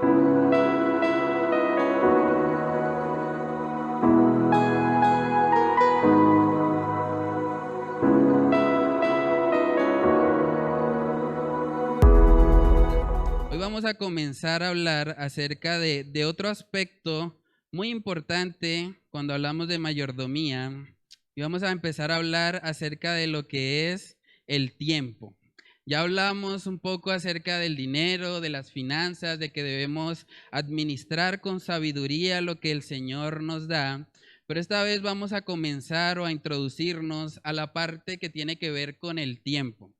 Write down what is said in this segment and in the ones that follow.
Hoy vamos a comenzar a hablar acerca de otro aspecto muy importante cuando hablamos de mayordomía, y vamos a empezar a hablar acerca de lo que es el tiempo. Ya hablamos un poco acerca del dinero, de las finanzas, de que debemos administrar con sabiduría lo que el Señor nos da, pero esta vez vamos a comenzar o a introducirnos a la parte que tiene que ver con el tiempo.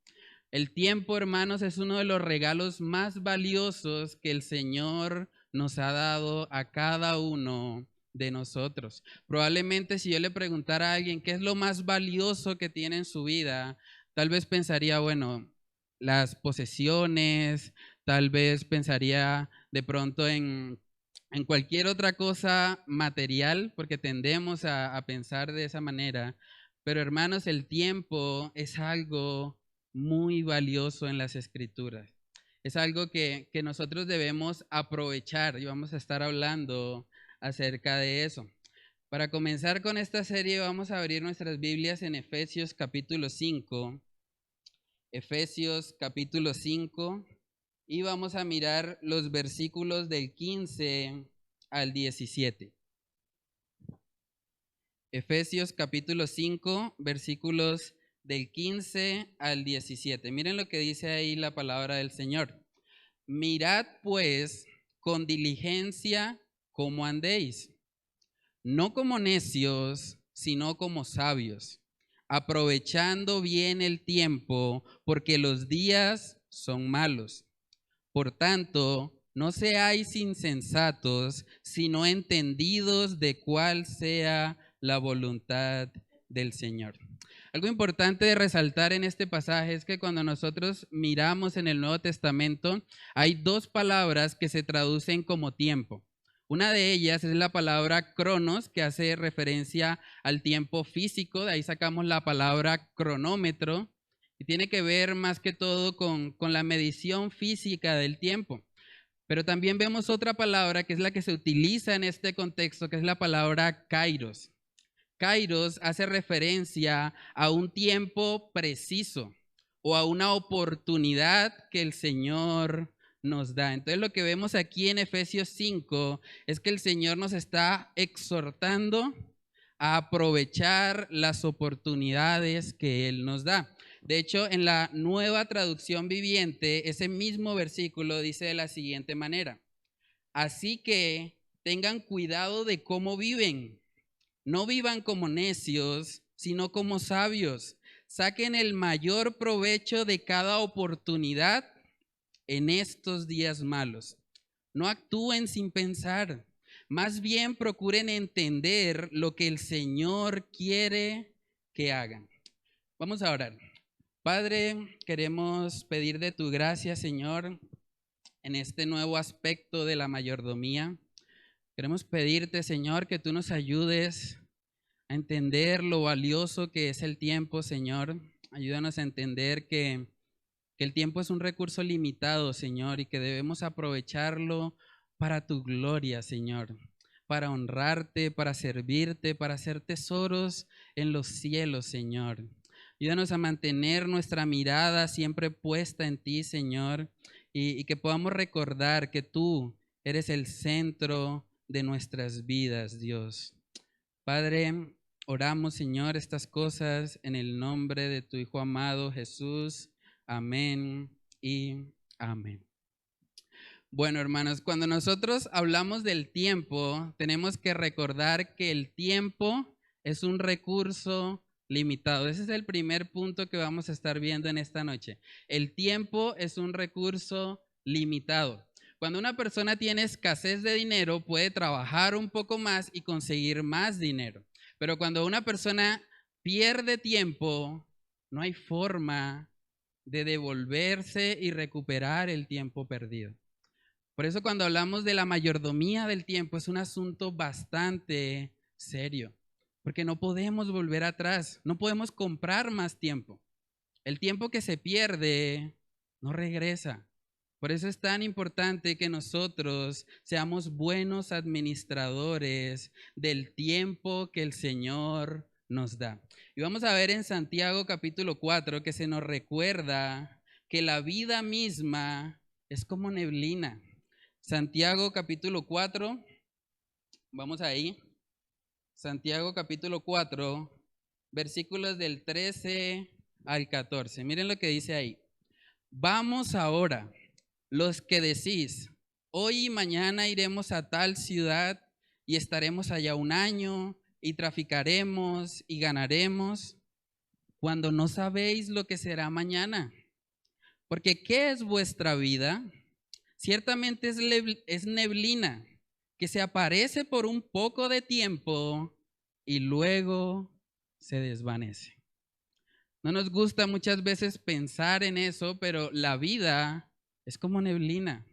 El tiempo, hermanos, es uno de los regalos más valiosos que el Señor nos ha dado a cada uno de nosotros. Probablemente si yo le preguntara a alguien qué es lo más valioso que tiene en su vida, tal vez pensaría, bueno, las posesiones, tal vez pensaría de pronto en cualquier otra cosa material, porque tendemos a pensar de esa manera. Pero hermanos, el tiempo es algo muy valioso en las escrituras. Es algo que nosotros debemos aprovechar y vamos a estar hablando acerca de eso. Para comenzar con esta serie vamos a abrir nuestras Biblias en Efesios capítulo 5. Efesios capítulo 5 y vamos a mirar los versículos del 15 al 17. Efesios capítulo 5, versículos del 15 al 17. Miren lo que dice ahí la palabra del Señor. Mirad pues con diligencia cómo andéis, no como necios, sino como sabios, aprovechando bien el tiempo, porque los días son malos. Por tanto, no seáis insensatos, sino entendidos de cuál sea la voluntad del Señor. Algo importante de resaltar en este pasaje es que cuando nosotros miramos en el Nuevo Testamento, hay dos palabras que se traducen como tiempo. Una de ellas es la palabra cronos, que hace referencia al tiempo físico, de ahí sacamos la palabra cronómetro, y tiene que ver más que todo con la medición física del tiempo. Pero también vemos otra palabra que es la que se utiliza en este contexto, que es la palabra kairos. Kairos hace referencia a un tiempo preciso o a una oportunidad que el Señor nos da. Entonces lo que vemos aquí en Efesios 5 es que el Señor nos está exhortando a aprovechar las oportunidades que Él nos da. De hecho, en la Nueva Traducción Viviente, ese mismo versículo dice de la siguiente manera: así que tengan cuidado de cómo viven. No vivan como necios, sino como sabios. Saquen el mayor provecho de cada oportunidad en estos días malos. No actúen sin pensar. Más bien procuren entender lo que el Señor quiere que hagan. Vamos a orar. Padre, queremos pedir de tu gracia, Señor, en este nuevo aspecto de la mayordomía. Queremos pedirte, Señor, que tú nos ayudes a entender lo valioso que es el tiempo, Señor. Ayúdanos a entender que el tiempo es un recurso limitado, Señor, y que debemos aprovecharlo para tu gloria, Señor, para honrarte, para servirte, para hacer tesoros en los cielos, Señor. Ayúdanos a mantener nuestra mirada siempre puesta en ti, Señor, y que podamos recordar que tú eres el centro de nuestras vidas, Dios. Padre, oramos, Señor, estas cosas en el nombre de tu Hijo amado Jesús. Amén y amén. Bueno, hermanos, cuando nosotros hablamos del tiempo, tenemos que recordar que el tiempo es un recurso limitado. Ese es el primer punto que vamos a estar viendo en esta noche. El tiempo es un recurso limitado. Cuando una persona tiene escasez de dinero, puede trabajar un poco más y conseguir más dinero. Pero cuando una persona pierde tiempo, no hay forma de devolverse y recuperar el tiempo perdido. Por eso cuando hablamos de la mayordomía del tiempo es un asunto bastante serio, porque no podemos volver atrás, no podemos comprar más tiempo. El tiempo que se pierde no regresa, Por eso es tan importante que nosotros seamos buenos administradores del tiempo que el Señor nos da. Y vamos a ver en Santiago capítulo 4 que se nos recuerda que la vida misma es como neblina. Santiago capítulo 4, vamos ahí. Santiago capítulo 4, versículos del 13 al 14. Miren lo que dice ahí. Vamos ahora, los que decís, hoy y mañana iremos a tal ciudad y estaremos allá un año y traficaremos y ganaremos, cuando no sabéis lo que será mañana. Porque ¿qué es vuestra vida? Ciertamente es neblina que se aparece por un poco de tiempo y luego se desvanece. No nos gusta muchas veces pensar en eso, pero la vida es como neblina.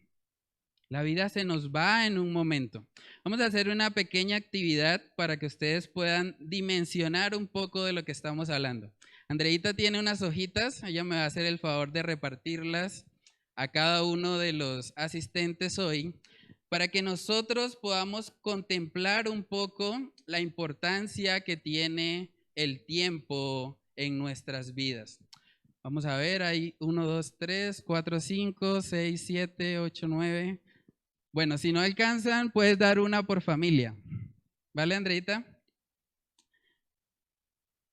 La vida se nos va en un momento. Vamos a hacer una pequeña actividad para que ustedes puedan dimensionar un poco de lo que estamos hablando. Andreita tiene unas hojitas, ella me va a hacer el favor de repartirlas a cada uno de los asistentes hoy, para que nosotros podamos contemplar un poco la importancia que tiene el tiempo en nuestras vidas. Vamos a ver, hay 1, 2, 3, 4, 5, 6, 7, 8, 9. Bueno, si no alcanzan, puedes dar una por familia. ¿Vale, Andreita?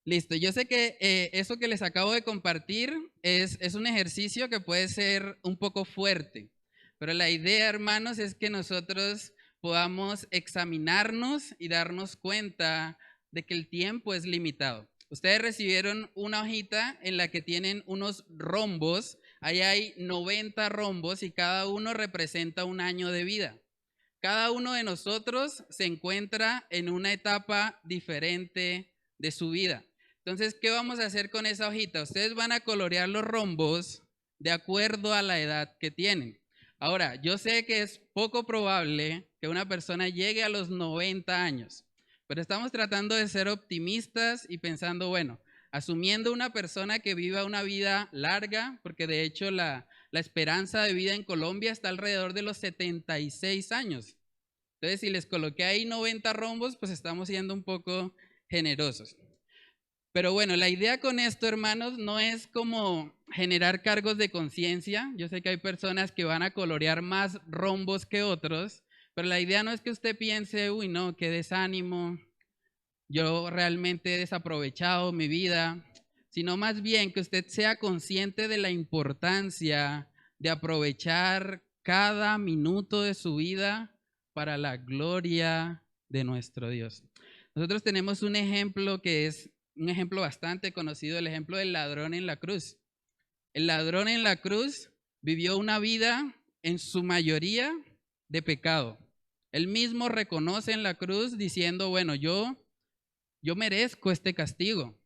Listo, yo sé que eso que les acabo de compartir es un ejercicio que puede ser un poco fuerte, pero la idea, hermanos, es que nosotros podamos examinarnos y darnos cuenta de que el tiempo es limitado. Ustedes recibieron una hojita en la que tienen unos rombos, ahí hay 90 rombos y cada uno representa un año de vida. Cada uno de nosotros se encuentra en una etapa diferente de su vida. Entonces, ¿qué vamos a hacer con esa hojita? Ustedes van a colorear los rombos de acuerdo a la edad que tienen. Ahora, yo sé que es poco probable que una persona llegue a los 90 años, pero estamos tratando de ser optimistas y pensando, bueno, asumiendo una persona que viva una vida larga, porque de hecho la esperanza de vida en Colombia está alrededor de los 76 años. Entonces, si les coloqué ahí 90 rombos, pues estamos siendo un poco generosos. Pero bueno, la idea con esto, hermanos, no es como generar cargos de conciencia. Yo sé que hay personas que van a colorear más rombos que otros, pero la idea no es que usted piense, uy, no, qué desánimo, yo realmente he desaprovechado mi vida, sino más bien que usted sea consciente de la importancia de aprovechar cada minuto de su vida para la gloria de nuestro Dios. Nosotros tenemos un ejemplo que es un ejemplo bastante conocido, el ejemplo del ladrón en la cruz. El ladrón en la cruz vivió una vida en su mayoría de pecado. Él mismo reconoce en la cruz diciendo, bueno, yo merezco este castigo.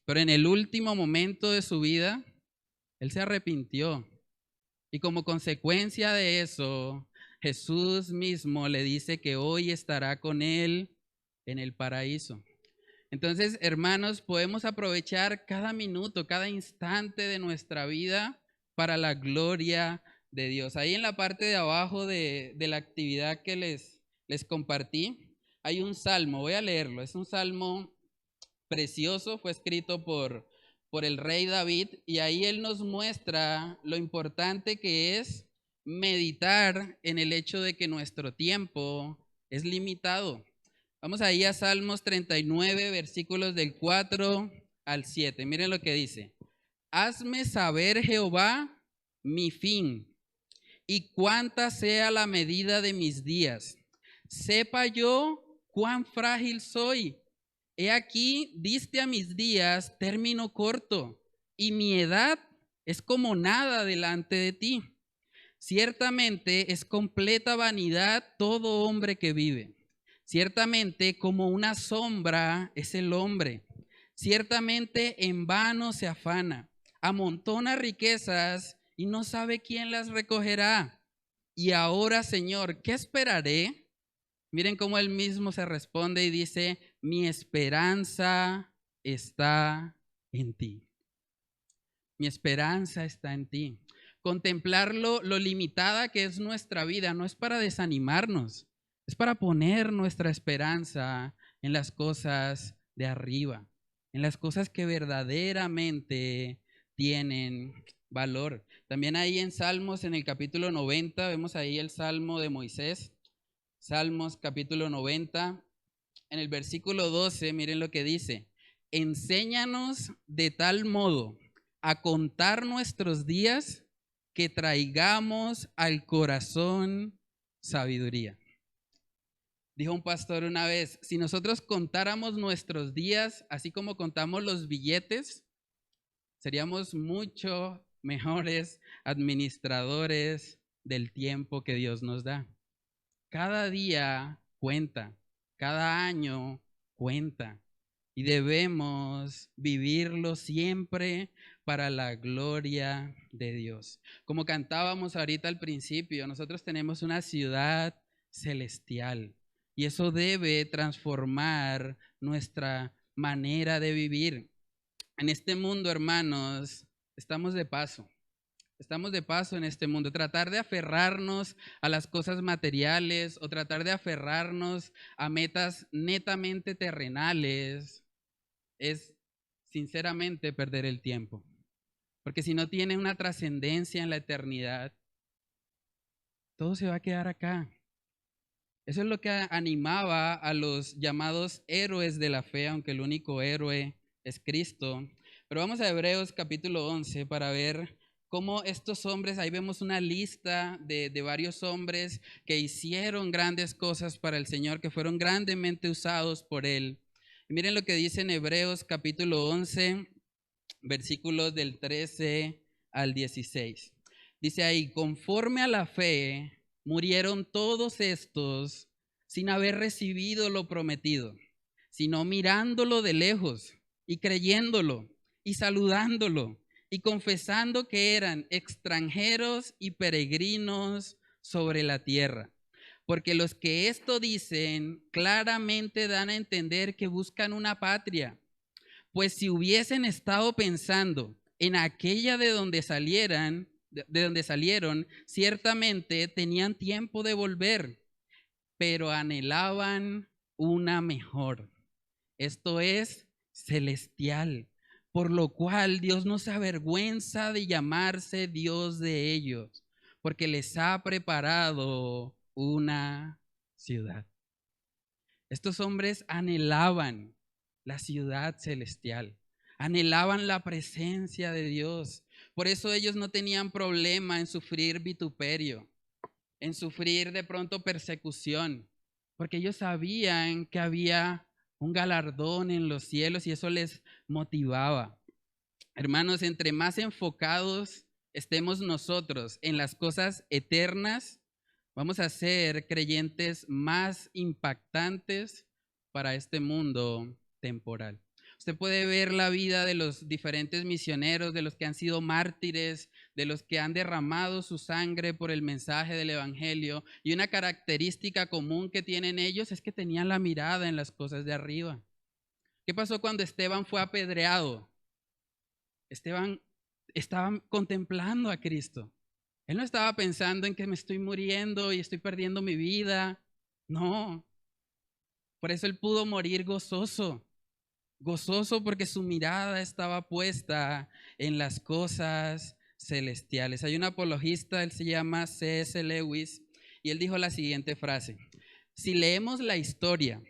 Pero en el último momento de su vida, él se arrepintió. Y como consecuencia de eso, Jesús mismo le dice que hoy estará con él en el paraíso. Entonces, hermanos, podemos aprovechar cada minuto, cada instante de nuestra vida para la gloria de Dios. Ahí en la parte de abajo de la actividad que les compartí, hay un salmo, voy a leerlo, es un salmo precioso, fue escrito por el rey David y ahí él nos muestra lo importante que es meditar en el hecho de que nuestro tiempo es limitado. Vamos ahí a Salmos 39, versículos del 4 al 7. Miren lo que dice. Hazme saber, Jehová, mi fin y cuánta sea la medida de mis días. Sepa yo cuán frágil soy. He aquí, diste a mis días término corto, y mi edad es como nada delante de ti. Ciertamente es completa vanidad todo hombre que vive. Ciertamente como una sombra es el hombre. Ciertamente en vano se afana, amontona riquezas y no sabe quién las recogerá. Y ahora, Señor, ¿qué esperaré? Miren cómo él mismo se responde y dice, mi esperanza está en ti. Mi esperanza está en ti. Contemplar lo limitada que es nuestra vida no es para desanimarnos, es para poner nuestra esperanza en las cosas de arriba, en las cosas que verdaderamente tienen valor. También ahí en Salmos, en el capítulo 90, vemos ahí el Salmo de Moisés. Salmos capítulo 90, en el versículo 12, miren lo que dice. Enséñanos de tal modo a contar nuestros días que traigamos al corazón sabiduría. Dijo un pastor una vez, si nosotros contáramos nuestros días, así como contamos los billetes, seríamos mucho mejores administradores del tiempo que Dios nos da. Cada día cuenta, cada año cuenta y debemos vivirlo siempre para la gloria de Dios. Como cantábamos ahorita al principio, nosotros tenemos una ciudad celestial y eso debe transformar nuestra manera de vivir. En este mundo, hermanos, estamos de paso. Estamos de paso en este mundo. Tratar de aferrarnos a las cosas materiales o tratar de aferrarnos a metas netamente terrenales es sinceramente perder el tiempo. Porque si no tiene una trascendencia en la eternidad, todo se va a quedar acá. Eso es lo que animaba a los llamados héroes de la fe, aunque el único héroe es Cristo. Pero vamos a Hebreos capítulo 11 para ver cómo estos hombres, ahí vemos una lista de varios hombres que hicieron grandes cosas para el Señor, que fueron grandemente usados por Él. Y miren lo que dice en Hebreos capítulo 11, versículos del 13 al 16. Dice ahí, conforme a la fe, murieron todos estos sin haber recibido lo prometido, sino mirándolo de lejos y creyéndolo y saludándolo y confesando que eran extranjeros y peregrinos sobre la tierra. Porque los que esto dicen claramente dan a entender que buscan una patria. Pues si hubiesen estado pensando en aquella de donde salieron, ciertamente tenían tiempo de volver, pero anhelaban una mejor. Esto es celestial, por lo cual Dios no se avergüenza de llamarse Dios de ellos, porque les ha preparado una ciudad. Estos hombres anhelaban la ciudad celestial, anhelaban la presencia de Dios. Por eso ellos no tenían problema en sufrir vituperio, en sufrir de pronto persecución, porque ellos sabían que había un galardón en los cielos y eso les motivaba. Hermanos, entre más enfocados estemos nosotros en las cosas eternas, vamos a ser creyentes más impactantes para este mundo temporal. Usted puede ver la vida de los diferentes misioneros, de los que han sido mártires, de los que han derramado su sangre por el mensaje del evangelio. Y una característica común que tienen ellos es que tenían la mirada en las cosas de arriba. ¿Qué pasó cuando Esteban fue apedreado? Esteban estaba contemplando a Cristo. Él no estaba pensando en que me estoy muriendo y estoy perdiendo mi vida. No. Por eso él pudo morir gozoso. Gozoso porque su mirada estaba puesta en las cosas celestiales. Hay un apologista, él se llama C.S. Lewis, y él dijo la siguiente frase. Si leemos la historia,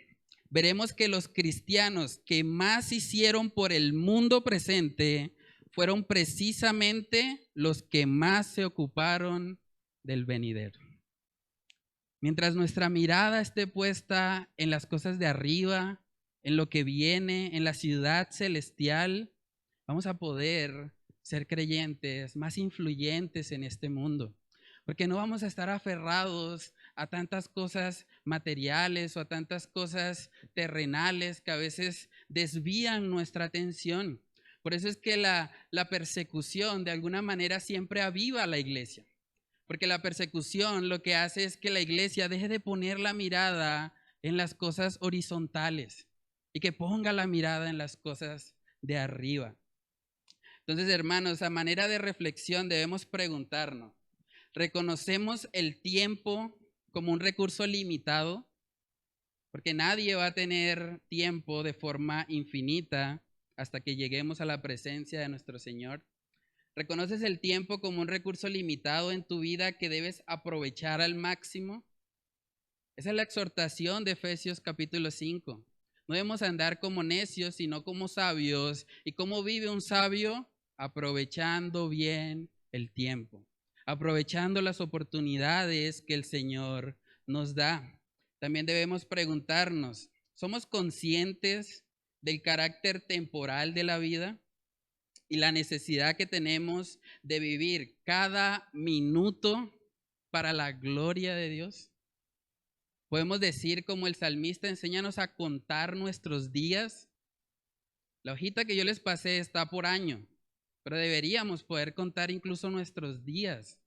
veremos que los cristianos que más hicieron por el mundo presente fueron precisamente los que más se ocuparon del venidero. Mientras nuestra mirada esté puesta en las cosas de arriba, en lo que viene, en la ciudad celestial, vamos a poder ser creyentes más influyentes en este mundo. Porque no vamos a estar aferrados a tantas cosas materiales o a tantas cosas terrenales que a veces desvían nuestra atención. Por eso es que la persecución de alguna manera siempre aviva a la iglesia. Porque la persecución lo que hace es que la iglesia deje de poner la mirada en las cosas horizontales y que ponga la mirada en las cosas de arriba. Entonces, hermanos, a manera de reflexión debemos preguntarnos, ¿reconocemos el tiempo como un recurso limitado? Porque nadie va a tener tiempo de forma infinita hasta que lleguemos a la presencia de nuestro Señor. ¿Reconoces el tiempo como un recurso limitado en tu vida que debes aprovechar al máximo? Esa es la exhortación de Efesios capítulo 5. No debemos andar como necios, sino como sabios. ¿Y cómo vive un sabio? Aprovechando bien el tiempo, aprovechando las oportunidades que el Señor nos da. También debemos preguntarnos, ¿somos conscientes del carácter temporal de la vida y la necesidad que tenemos de vivir cada minuto para la gloria de Dios? Podemos decir como el salmista, enséñanos a contar nuestros días. La hojita que yo les pasé está por año, pero deberíamos poder contar incluso nuestros días.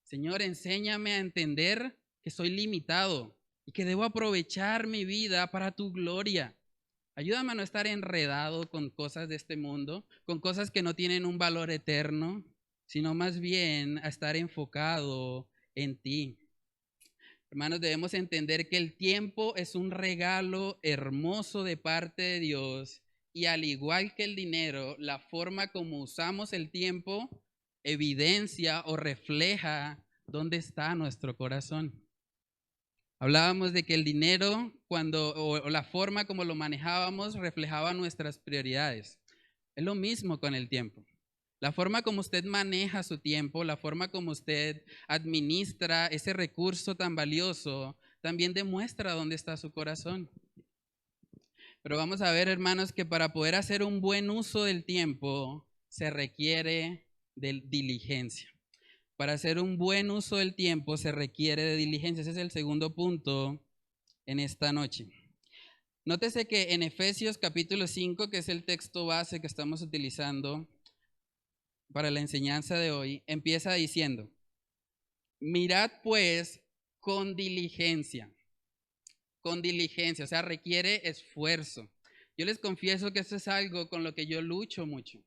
Señor, enséñame a entender que soy limitado y que debo aprovechar mi vida para tu gloria. Ayúdame a no estar enredado con cosas de este mundo, con cosas que no tienen un valor eterno, sino más bien a estar enfocado en ti. Hermanos, debemos entender que el tiempo es un regalo hermoso de parte de Dios y al igual que el dinero, la forma como usamos el tiempo evidencia o refleja dónde está nuestro corazón. Hablábamos de que el dinero, o la forma como lo manejábamos, reflejaba nuestras prioridades. Es lo mismo con el tiempo. La forma como usted maneja su tiempo, la forma como usted administra ese recurso tan valioso, también demuestra dónde está su corazón. Pero vamos a ver, hermanos, que para poder hacer un buen uso del tiempo se requiere de diligencia. Para hacer un buen uso del tiempo se requiere de diligencia. Ese es el segundo punto en esta noche. Nótese que en Efesios capítulo 5, que es el texto base que estamos utilizando para la enseñanza de hoy, empieza diciendo, mirad pues con diligencia, o sea, requiere esfuerzo. Yo les confieso que eso es algo con lo que yo lucho mucho.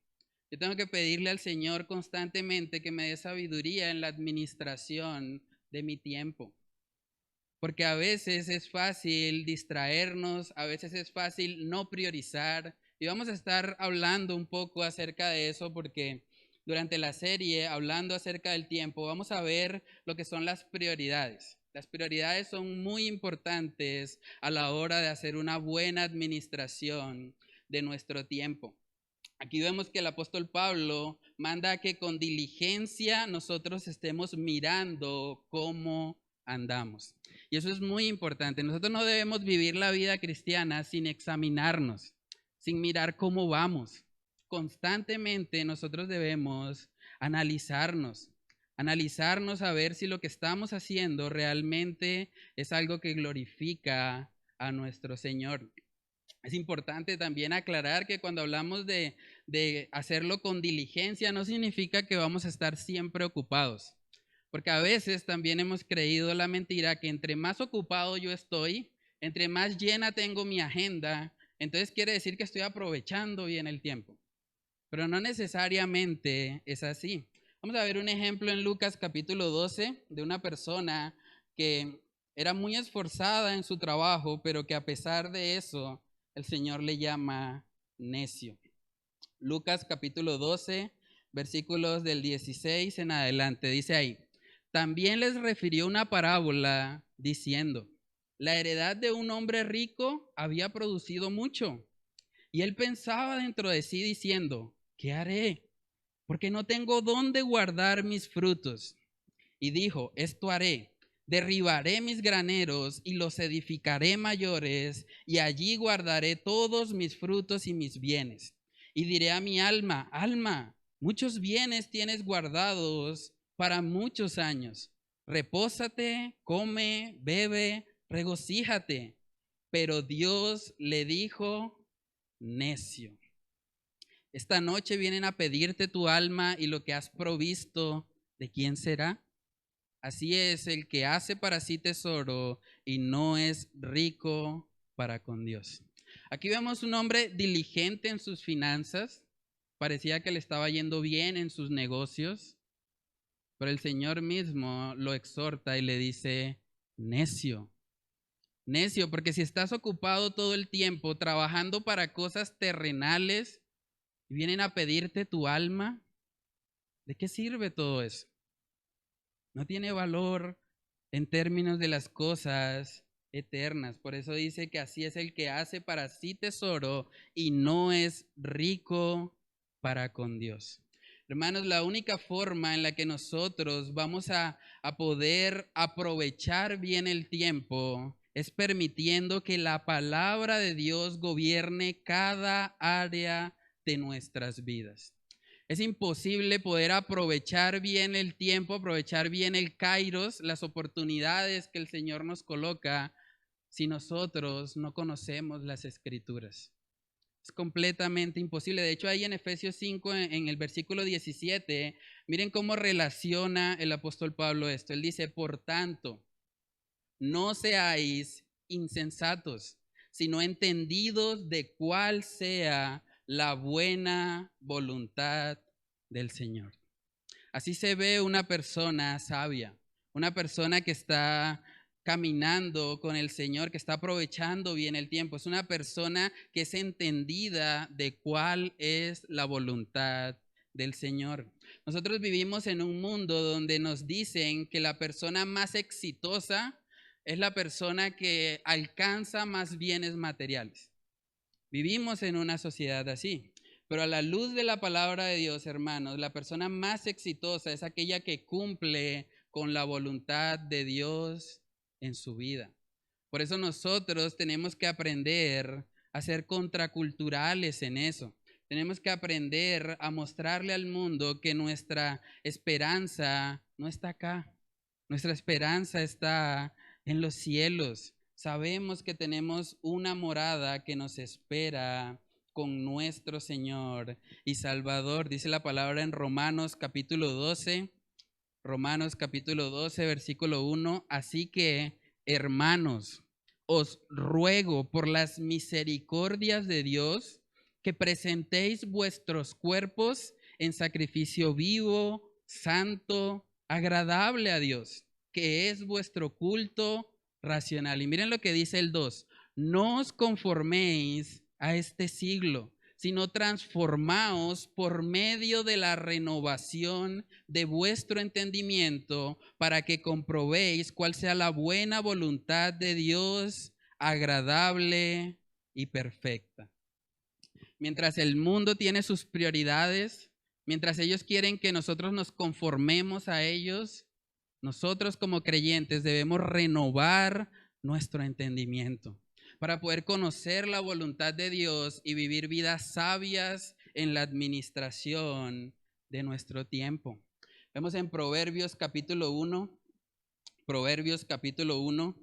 Yo tengo que pedirle al Señor constantemente que me dé sabiduría en la administración de mi tiempo. Porque a veces es fácil distraernos, a veces es fácil no priorizar. Y vamos a estar hablando un poco acerca de eso porque durante la serie, hablando acerca del tiempo, vamos a ver lo que son las prioridades. Las prioridades son muy importantes a la hora de hacer una buena administración de nuestro tiempo. Aquí vemos que el apóstol Pablo manda que con diligencia nosotros estemos mirando cómo andamos. Y eso es muy importante. Nosotros no debemos vivir la vida cristiana sin examinarnos, sin mirar cómo vamos. Constantemente nosotros debemos analizarnos a ver si lo que estamos haciendo realmente es algo que glorifica a nuestro Señor. Es importante también aclarar que cuando hablamos de hacerlo con diligencia no significa que vamos a estar siempre ocupados, porque a veces también hemos creído la mentira que entre más ocupado yo estoy, entre más llena tengo mi agenda, entonces quiere decir que estoy aprovechando bien el tiempo. Pero no necesariamente es así. Vamos a ver un ejemplo en Lucas capítulo 12 de una persona que era muy esforzada en su trabajo, pero que a pesar de eso, el Señor le llama necio. Lucas capítulo 12, versículos del 16 en adelante, dice ahí, también les refirió una parábola diciendo, la heredad de un hombre rico había producido mucho, y él pensaba dentro de sí diciendo, ¿qué haré? Porque no tengo dónde guardar mis frutos. Y dijo, esto haré. Derribaré mis graneros y los edificaré mayores, y allí guardaré todos mis frutos y mis bienes. Y diré a mi alma, alma, muchos bienes tienes guardados para muchos años. Repósate, come, bebe, regocíjate. Pero Dios le dijo, necio. Esta noche vienen a pedirte tu alma y lo que has provisto, ¿de quién será? Así es el que hace para sí tesoro y no es rico para con Dios. Aquí vemos un hombre diligente en sus finanzas, parecía que le estaba yendo bien en sus negocios, pero el Señor mismo lo exhorta y le dice, necio, necio, porque si estás ocupado todo el tiempo trabajando para cosas terrenales y vienen a pedirte tu alma, ¿de qué sirve todo eso? No tiene valor en términos de las cosas eternas. Por eso dice que así es el que hace para sí tesoro y no es rico para con Dios. Hermanos, la única forma en la que nosotros vamos a poder aprovechar bien el tiempo es permitiendo que la palabra de Dios gobierne cada área de nuestras vidas. Es imposible poder aprovechar bien el tiempo, aprovechar bien el kairos, las oportunidades que el Señor nos coloca, si nosotros no conocemos las Escrituras. Es completamente imposible. De hecho, ahí en Efesios 5, en el versículo 17, miren cómo relaciona el apóstol Pablo esto. Él dice, por tanto, no seáis insensatos, sino entendidos de cuál sea la buena voluntad del Señor. Así se ve una persona sabia, una persona que está caminando con el Señor, que está aprovechando bien el tiempo. Es una persona que es entendida de cuál es la voluntad del Señor. Nosotros vivimos en un mundo donde nos dicen que la persona más exitosa es la persona que alcanza más bienes materiales. Vivimos en una sociedad así. Pero a la luz de la palabra de Dios, hermanos, la persona más exitosa es aquella que cumple con la voluntad de Dios en su vida. Por eso nosotros tenemos que aprender a ser contraculturales en eso. Tenemos que aprender a mostrarle al mundo que nuestra esperanza no está acá. Nuestra esperanza está en los cielos. Sabemos que tenemos una morada que nos espera con nuestro Señor y Salvador. Dice la palabra en Romanos capítulo 12, versículo 1. Así que, hermanos, os ruego por las misericordias de Dios que presentéis vuestros cuerpos en sacrificio vivo, santo, agradable a Dios, que es vuestro culto racional. Y miren lo que dice el 2. No os conforméis a este siglo, sino transformaos por medio de la renovación de vuestro entendimiento para que comprobéis cuál sea la buena voluntad de Dios, agradable y perfecta. Mientras el mundo tiene sus prioridades, mientras ellos quieren que nosotros nos conformemos a ellos, nosotros como creyentes debemos renovar nuestro entendimiento para poder conocer la voluntad de Dios y vivir vidas sabias en la administración de nuestro tiempo. Vemos en Proverbios capítulo 1, Proverbios capítulo 1.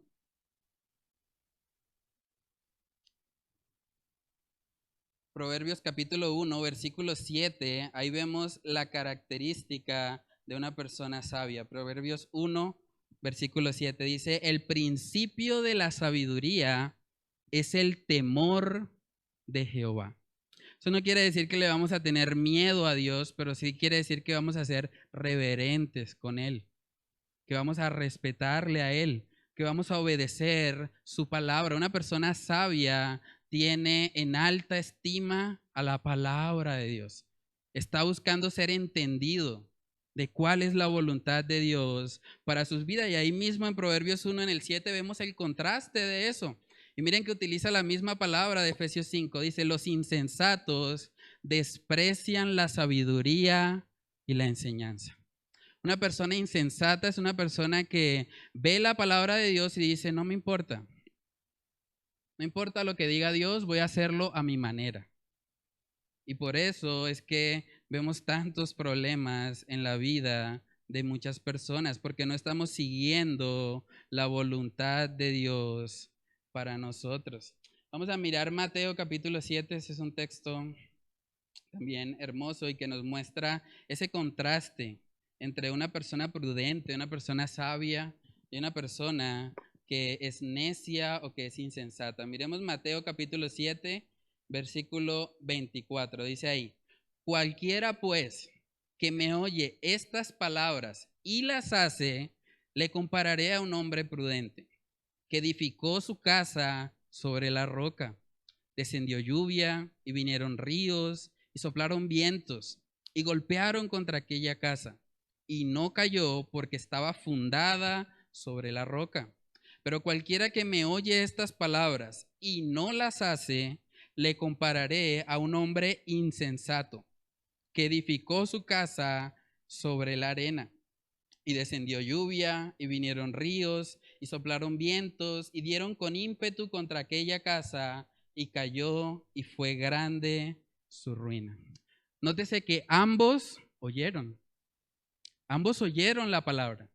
Proverbios capítulo 1, versículo 7, ahí vemos la característica de una persona sabia. Proverbios 1, versículo 7 dice, el principio de la sabiduría es el temor de Jehová. Eso no quiere decir que le vamos a tener miedo a Dios, pero sí quiere decir que vamos a ser reverentes con Él, que vamos a respetarle a Él, que vamos a obedecer su palabra. Una persona sabia tiene en alta estima a la palabra de Dios. Está buscando ser entendido de cuál es la voluntad de Dios para sus vidas. Y ahí mismo en Proverbios 1 en el 7 vemos el contraste de eso. Y miren que utiliza la misma palabra de Efesios 5. Dice, los insensatos desprecian la sabiduría y la enseñanza. Una persona insensata es una persona que ve la palabra de Dios y dice, no me importa. No importa lo que diga Dios, voy a hacerlo a mi manera. Y por eso es que vemos tantos problemas en la vida de muchas personas, porque no estamos siguiendo la voluntad de Dios para nosotros. Vamos a mirar Mateo capítulo 7, ese es un texto también hermoso y que nos muestra ese contraste entre una persona prudente, una persona sabia y una persona que es necia o que es insensata. Miremos Mateo capítulo 7, versículo 24. Dice ahí, Cualquiera pues que me oye estas palabras y las hace, le compararé a un hombre prudente, que edificó su casa sobre la roca. Descendió lluvia y vinieron ríos y soplaron vientos y golpearon contra aquella casa. Y no cayó porque estaba fundada sobre la roca. Pero cualquiera que me oye estas palabras y no las hace, le compararé a un hombre insensato que edificó su casa sobre la arena. Y descendió lluvia, y vinieron ríos, y soplaron vientos, y dieron con ímpetu contra aquella casa, y cayó, y fue grande su ruina. Nótese que ambos oyeron la palabra.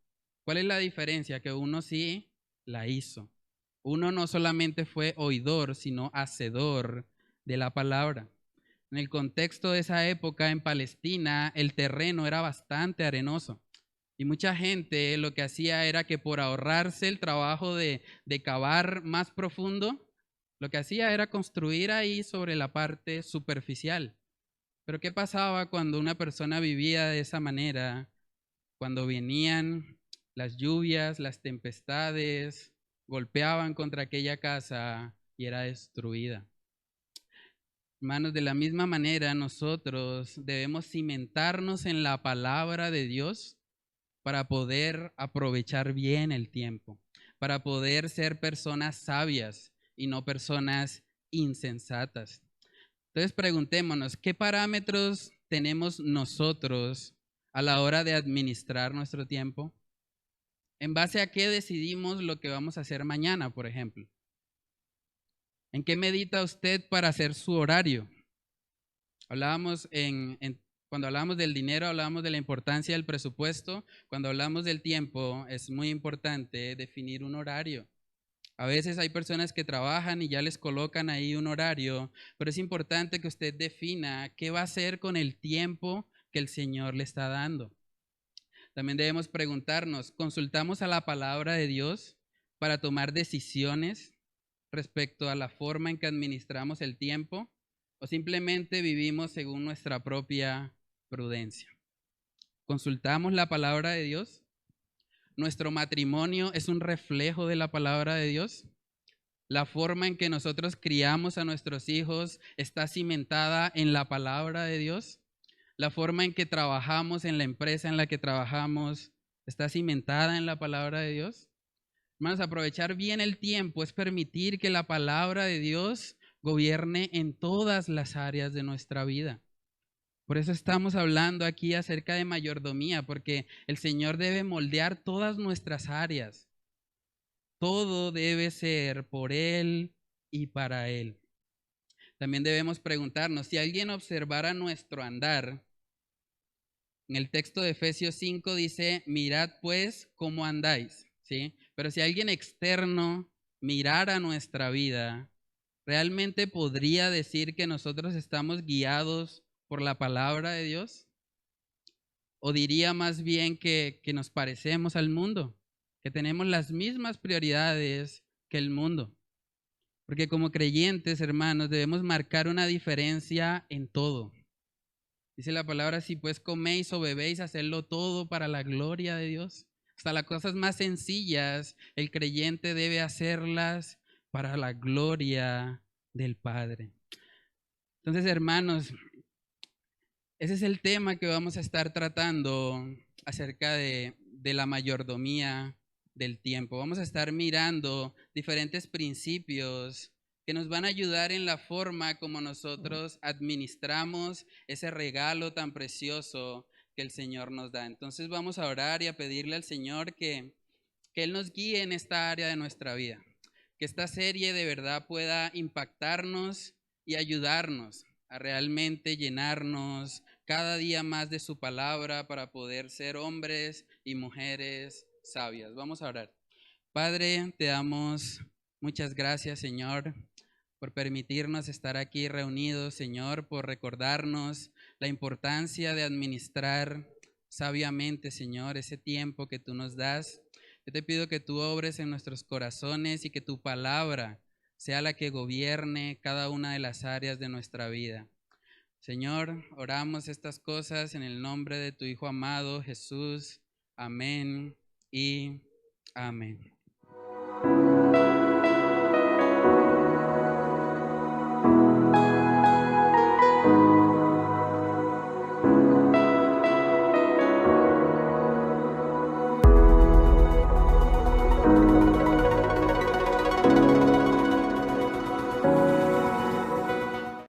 ¿Cuál es la diferencia? Que uno sí la hizo. Uno no solamente fue oidor, sino hacedor de la palabra. En el contexto de esa época en Palestina, el terreno era bastante arenoso. Y mucha gente lo que hacía era que por ahorrarse el trabajo de cavar más profundo, lo que hacía era construir ahí sobre la parte superficial. Pero ¿qué pasaba cuando una persona vivía de esa manera? Cuando venían las lluvias, las tempestades, golpeaban contra aquella casa y era destruida. Hermanos, de la misma manera nosotros debemos cimentarnos en la palabra de Dios para poder aprovechar bien el tiempo, para poder ser personas sabias y no personas insensatas. Entonces preguntémonos, ¿qué parámetros tenemos nosotros a la hora de administrar nuestro tiempo? ¿En base a qué decidimos lo que vamos a hacer mañana, por ejemplo? ¿En qué medita usted para hacer su horario? Cuando hablábamos del dinero, hablábamos de la importancia del presupuesto. Cuando hablamos del tiempo, es muy importante definir un horario. A veces hay personas que trabajan y ya les colocan ahí un horario, pero es importante que usted defina qué va a hacer con el tiempo que el Señor le está dando. También debemos preguntarnos, ¿consultamos a la palabra de Dios para tomar decisiones respecto a la forma en que administramos el tiempo o simplemente vivimos según nuestra propia prudencia? ¿Consultamos la palabra de Dios? ¿Nuestro matrimonio es un reflejo de la palabra de Dios? ¿La forma en que nosotros criamos a nuestros hijos está cimentada en la palabra de Dios? ¿La forma en que trabajamos en la empresa en la que trabajamos está cimentada en la palabra de Dios? Hermanos, aprovechar bien el tiempo es permitir que la palabra de Dios gobierne en todas las áreas de nuestra vida. Por eso estamos hablando aquí acerca de mayordomía, porque el Señor debe moldear todas nuestras áreas. Todo debe ser por Él y para Él. También debemos preguntarnos, si alguien observara nuestro andar, en el texto de Efesios 5 dice, mirad pues cómo andáis, ¿sí? Pero si alguien externo mirara nuestra vida, ¿realmente podría decir que nosotros estamos guiados por la palabra de Dios? ¿O diría más bien que nos parecemos al mundo, que tenemos las mismas prioridades que el mundo? Porque como creyentes, hermanos, debemos marcar una diferencia en todo. Dice la palabra, si pues coméis o bebéis, hacedlo todo para la gloria de Dios. Hasta las cosas más sencillas, el creyente debe hacerlas para la gloria del Padre. Entonces, hermanos, ese es el tema que vamos a estar tratando acerca de la mayordomía del tiempo. Vamos a estar mirando diferentes principios que nos van a ayudar en la forma como nosotros administramos ese regalo tan precioso que el Señor nos da. Entonces vamos a orar y a pedirle al Señor que Él nos guíe en esta área de nuestra vida, que esta serie de verdad pueda impactarnos y ayudarnos a realmente llenarnos cada día más de su palabra para poder ser hombres y mujeres sabias. Vamos a orar. Padre, te damos muchas gracias, Señor, por permitirnos estar aquí reunidos, Señor, por recordarnos la importancia de administrar sabiamente, Señor, ese tiempo que tú nos das. Yo te pido que tú obres en nuestros corazones y que tu palabra sea la que gobierne cada una de las áreas de nuestra vida. Señor, oramos estas cosas en el nombre de tu Hijo amado, Jesús. Amén y amén.